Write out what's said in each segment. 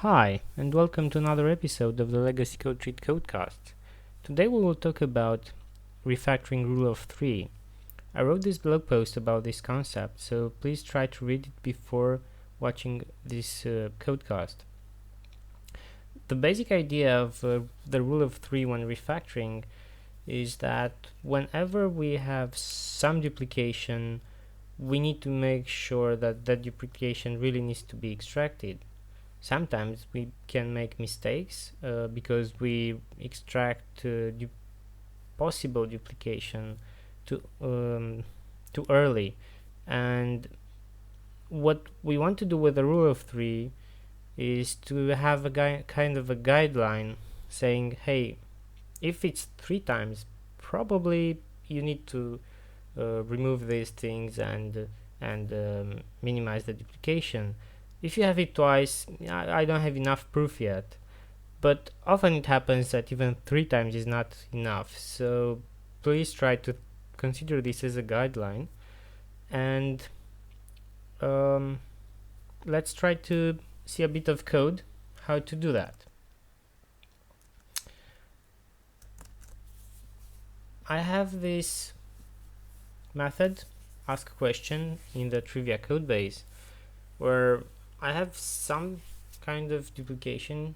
Hi, and welcome to another episode of the Legacy Code Treat Codecast. Today we will talk about refactoring rule of 3. I wrote this blog post about this concept, so please try to read it before watching this codecast. The basic idea of the rule of 3 when refactoring is that whenever we have some duplication, we need to make sure that that duplication really needs to be extracted. Sometimes we can make mistakes because we extract possible duplication too early, and what we want to do with the rule of 3 is to have a kind of a guideline saying, hey, if it's 3 times, probably you need to remove these things and minimize the duplication. If you have it twice, I don't have enough proof yet, but often it happens that even 3 times is not enough, so please try to consider this as a guideline, and let's try to see a bit of code how to do that. I have this method, ask question, in the trivia code base, where I have some kind of duplication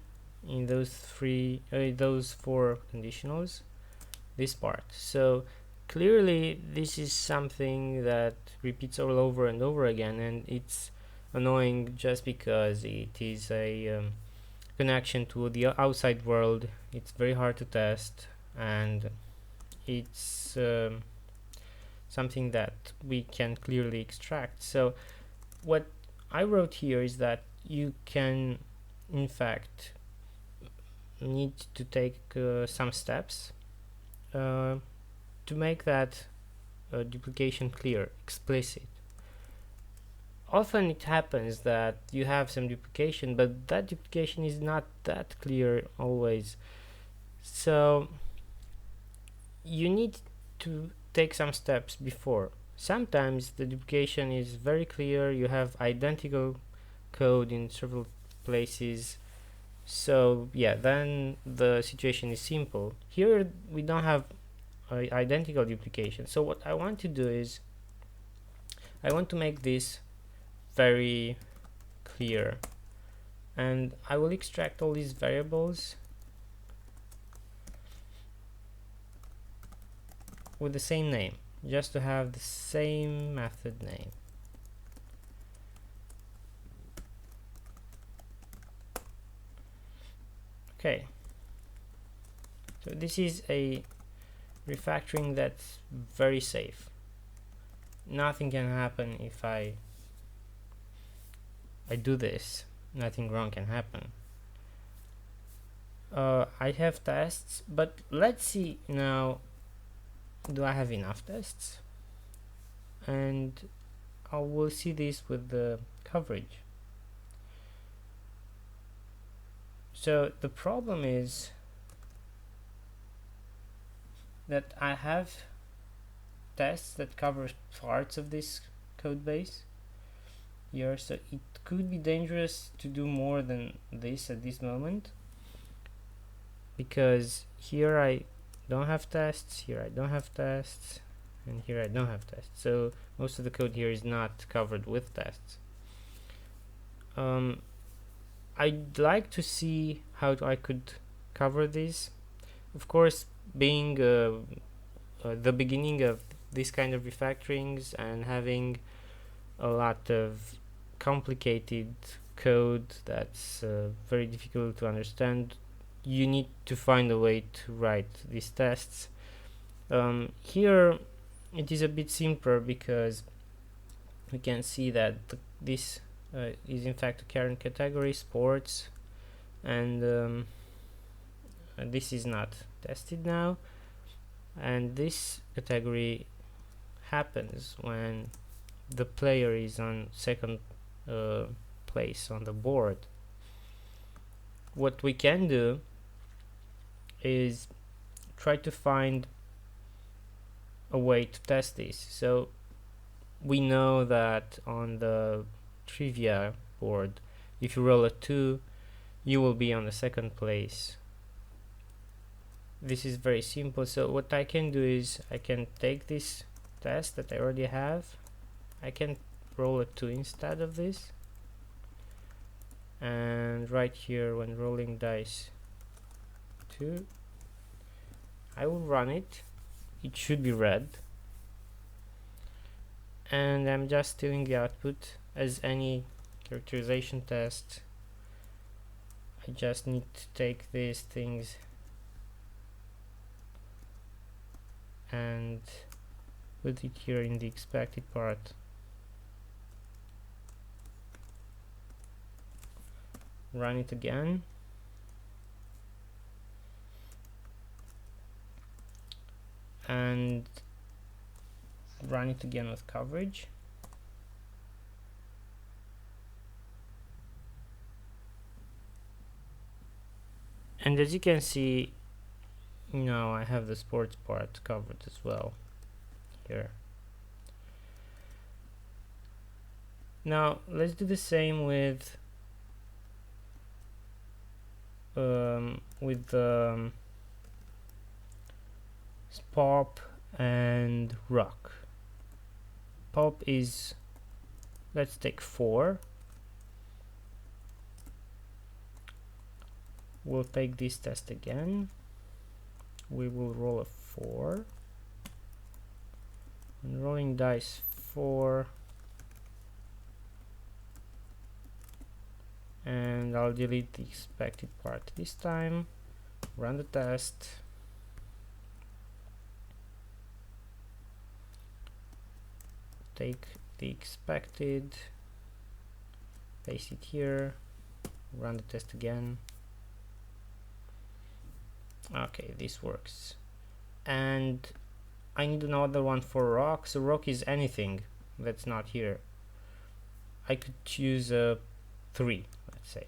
in those four conditionals, this part. So clearly this is something that repeats all over and over again, and it's annoying just because it is a connection to the outside world. It's very hard to test, and it's something that we can clearly extract. So what I wrote here is that you can in fact need to take some steps to make that duplication clear, explicit. Often it happens that you have some duplication, but that duplication is not that clear always. So you need to take some steps before. Sometimes the duplication is very clear, you have identical code in several places, so yeah, then the situation is simple. Here we don't have identical duplication, so what I want to do is I want to make this very clear, and I will extract all these variables with the same name, just to have the same method name. Okay, so this is a refactoring that's very safe. Nothing can happen if I do this. Nothing wrong can happen. I have tests, but let's see now, do I have enough tests? And I will see this with the coverage. So the problem is that I have tests that cover parts of this code base here, so it could be dangerous to do more than this at this moment, because here I don't have tests, here I don't have tests, and here I don't have tests, so most of the code here is not covered with tests. I'd like to see how I could cover this. Of course, being the beginning of this kind of refactorings and having a lot of complicated code that's very difficult to understand, you need to find a way to write these tests. Here it is a bit simpler because we can see that this is in fact a current category, sports, and this is not tested now, and this category happens when the player is on second place on the board. What we can do is try to find a way to test this. So we know that on the trivia board, if you roll a 2, you will be on the second place. This is very simple. So what I can do is I can take this test that I already have, I can roll a 2 instead of this, and right here when rolling dice 2, I will run it. It should be red, and I'm just stealing the output as any characterization test. I just need to take these things and put it here in the expected part. Run it again. And run it again with coverage. And as you can see, now I have the sports part covered as well here. Now let's do the same with pop and rock. Pop is, let's take 4. We'll take this test again. We will roll a 4. And rolling dice 4. And I'll delete the expected part this time. Run the test. Take the expected, paste it here, run the test again. Okay, this works. And I need another one for rock. So rock is anything that's not here. I could choose a 3, let's say.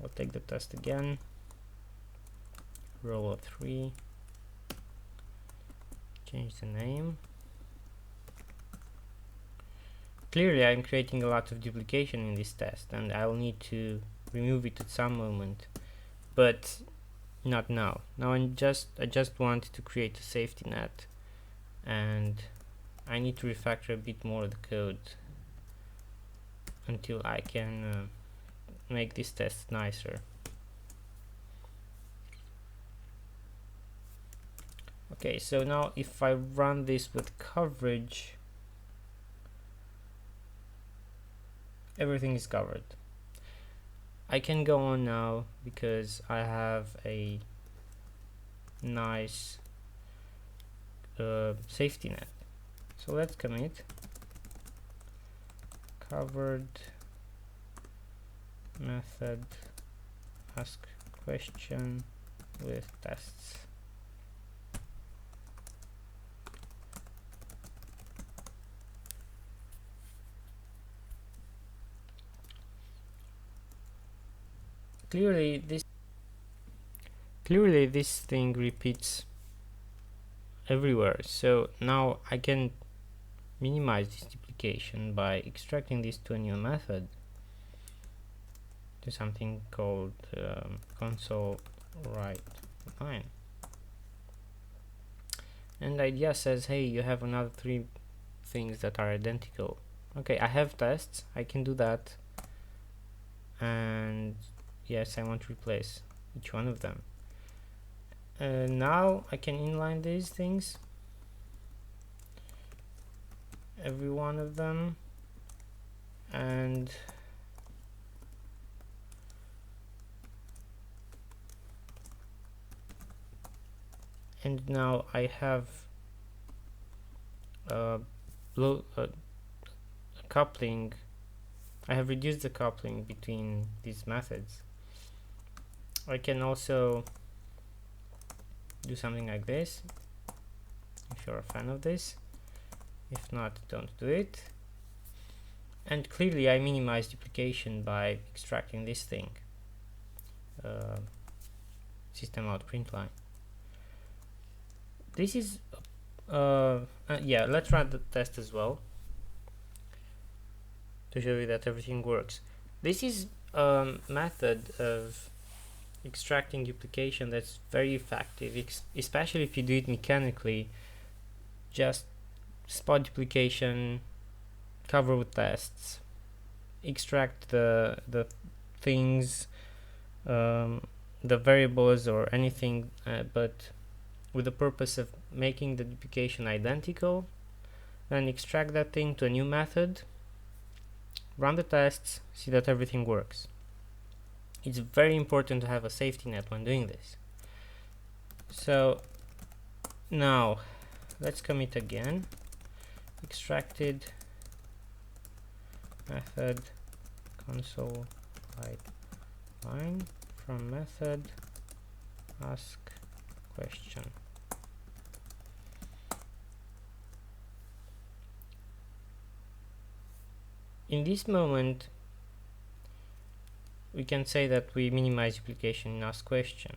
I'll take the test again, roll a 3, change the name. Clearly I'm creating a lot of duplication in this test, and I'll need to remove it at some moment, but not now. Now I just want to create a safety net, and I need to refactor a bit more of the code until I can make this test nicer. Okay, so now if I run this with coverage, everything is covered. I can go on now because I have a nice safety net. So let's commit covered method ask question with tests. Clearly this thing repeats everywhere, so now I can minimize this duplication by extracting this to a new method, to something called console write line. And the idea says, hey, you have another 3 things that are identical. Okay, I have tests, I can do that, and yes, I want to replace each one of them. Now I can inline these things, every one of them, and now I have a coupling. I have reduced the coupling between these methods. I can also do something like this, if you're a fan of this. If not, don't do it. And clearly I minimize duplication by extracting this thing, system out println. This is yeah, let's run the test as well. to show you that everything works. This is a method of extracting duplication that's very effective, especially if you do it mechanically. Just spot duplication, cover with tests, extract the things, the variables or anything, but with the purpose of making the duplication identical, then extract that thing to a new method, run the tests, see that everything works. It's very important to have a safety net when doing this. So now let's commit again. Extracted method console write line from method ask question. In this moment, we can say that we minimize duplication in ask question.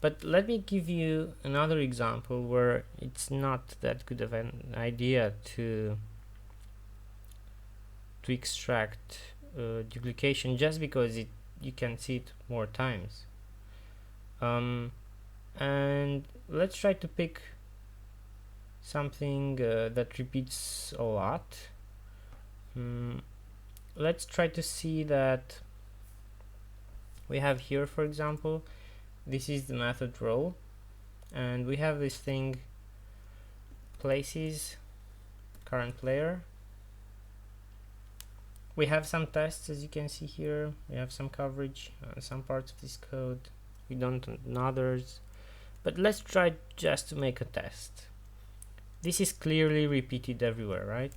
But let me give you another example where it's not that good of an idea to extract duplication just because you can see it more times. And let's try to pick something that repeats a lot. Let's try to see that we have here, for example, this is the method role, and we have this thing places current player. We have some tests, as you can see here. We have some coverage on some parts of this code, we don't on others, but let's try just to make a test. This is clearly repeated everywhere, right?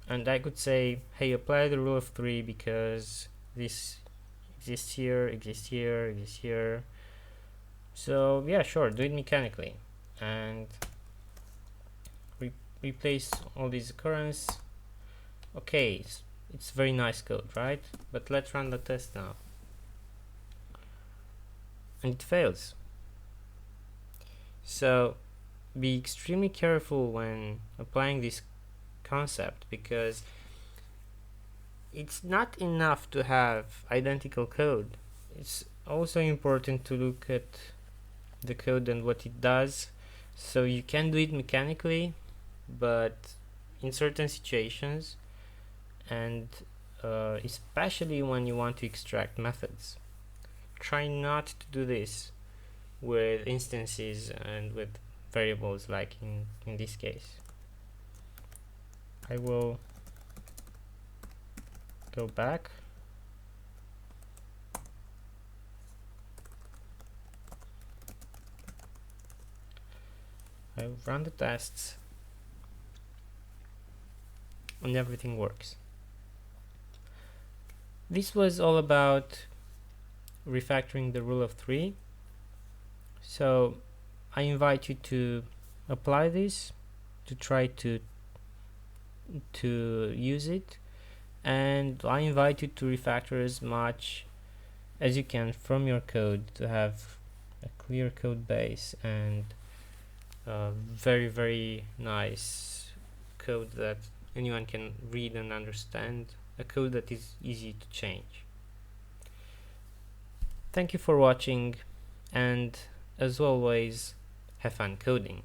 And I could say, hey, apply the rule of 3 because this exists here, exists here, exists here. So yeah, sure, do it mechanically and replace all these occurrences. Okay, it's very nice code, right? But let's run the test now. And it fails. So be extremely careful when applying this concept, because it's not enough to have identical code. It's also important to look at the code and what it does. So you can do it mechanically, but in certain situations, and especially when you want to extract methods, try not to do this with instances and with variables like in this case. I will go back. I run the tests and everything works. This was all about refactoring the rule of 3. So I invite you to apply this, to try to use it, and I invite you to refactor as much as you can from your code to have a clear code base and very, very nice code that anyone can read and understand, a code that is easy to change. Thank you for watching, and as always, have fun coding.